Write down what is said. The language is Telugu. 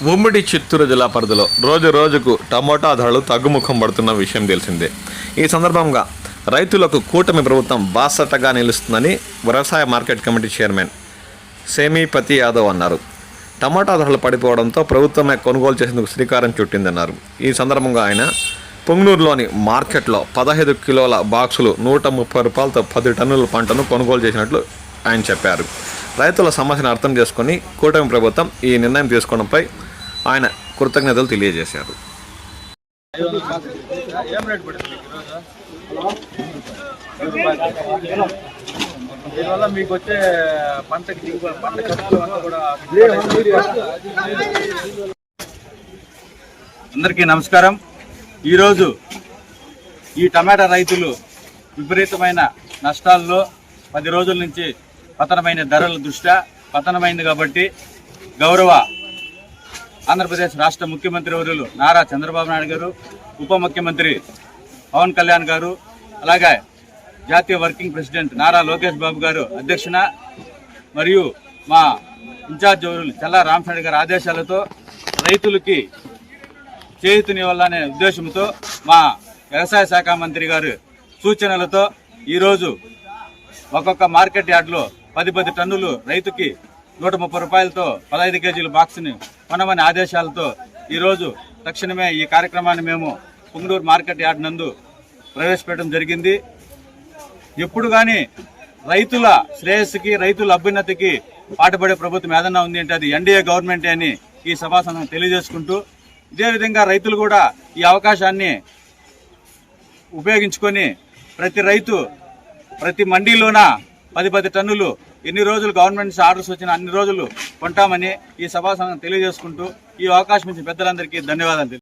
ఉమ్మడి చిత్తూరు జిల్లా పరిధిలో రోజు రోజుకు టమోటా ధరలు తగ్గుముఖం పడుతున్న విషయం తెలిసిందే. ఈ సందర్భంగా రైతులకు కూటమి ప్రభుత్వం బాసటగా నిలుస్తుందని వ్యవసాయ మార్కెట్ కమిటీ చైర్మన్ సేమీపతి యాదవ్ అన్నారు. టమాటా ధరలు పడిపోవడంతో ప్రభుత్వమే కొనుగోలు చేసేందుకు శ్రీకారం చుట్టిందన్నారు. ఈ సందర్భంగా ఆయన పొంగనూరులోని మార్కెట్లో 15 కిలోల బాక్సులు 130 రూపాయలతో 10 టన్నుల పంటను కొనుగోలు చేసినట్లు ఆయన చెప్పారు. రైతుల సమస్యను అర్థం చేసుకుని కూటమి ప్రభుత్వం ఈ నిర్ణయం తీసుకోవడంపై ఆయన కృతజ్ఞతలు తెలియజేశారు. అందరికీ నమస్కారం. ఈరోజు ఈ టమాటా రైతులు విపరీతమైన నష్టాల్లో 10 రోజుల నుంచి పతనమైన ధరల దృష్ట్యా పతనమైంది కాబట్టి గౌరవ ఆంధ్రప్రదేశ్ రాష్ట్ర ముఖ్యమంత్రి వర్యులు నారా చంద్రబాబు నాయుడు గారు, ఉప ముఖ్యమంత్రి పవన్ కళ్యాణ్ గారు, అలాగే జాతీయ వర్కింగ్ ప్రెసిడెంట్ నారా లోకేష్ బాబు గారు అధ్యక్షన మరియు మా ఇన్ఛార్జ్ వర్యులు చల్లా రామచంద్ర గారి ఆదేశాలతో రైతులకి చేయూతనివ్వాలనే ఉద్దేశంతో మా వ్యవసాయ శాఖ మంత్రి గారు సూచనలతో ఈరోజు ఒక్కొక్క మార్కెట్ యార్డ్లో 10 టన్నులు రైతుకి 130 రూపాయలతో 15 కేజీల బాక్స్ని కొనమని ఆదేశాలతో ఈరోజు తక్షణమే ఈ కార్యక్రమాన్ని మేము పొంగనూరు మార్కెట్ యార్డ్ నందు ప్రవేశపెట్టడం జరిగింది. ఎప్పుడు కానీ రైతుల శ్రేయస్సుకి, రైతుల అభ్యున్నతికి పాటుపడే ప్రభుత్వం ఏదన్నా ఉంది అంటే అది ఎన్డీఏ గవర్నమెంటే అని ఈ సభాసనం తెలియజేసుకుంటూ, ఇదే విధంగా రైతులు కూడా ఈ అవకాశాన్ని ఉపయోగించుకొని ప్రతి రైతు ప్రతి మండీలోన 10 టన్నులు ఎన్ని రోజులు గవర్నమెంట్ ఆర్డర్స్ వచ్చినా అన్ని రోజులు కొంటామని ఈ సభాసనం తెలియజేసుకుంటూ ఈ అవకాశం ఇచ్చిన పెద్దలందరికీ ధన్యవాదాలు.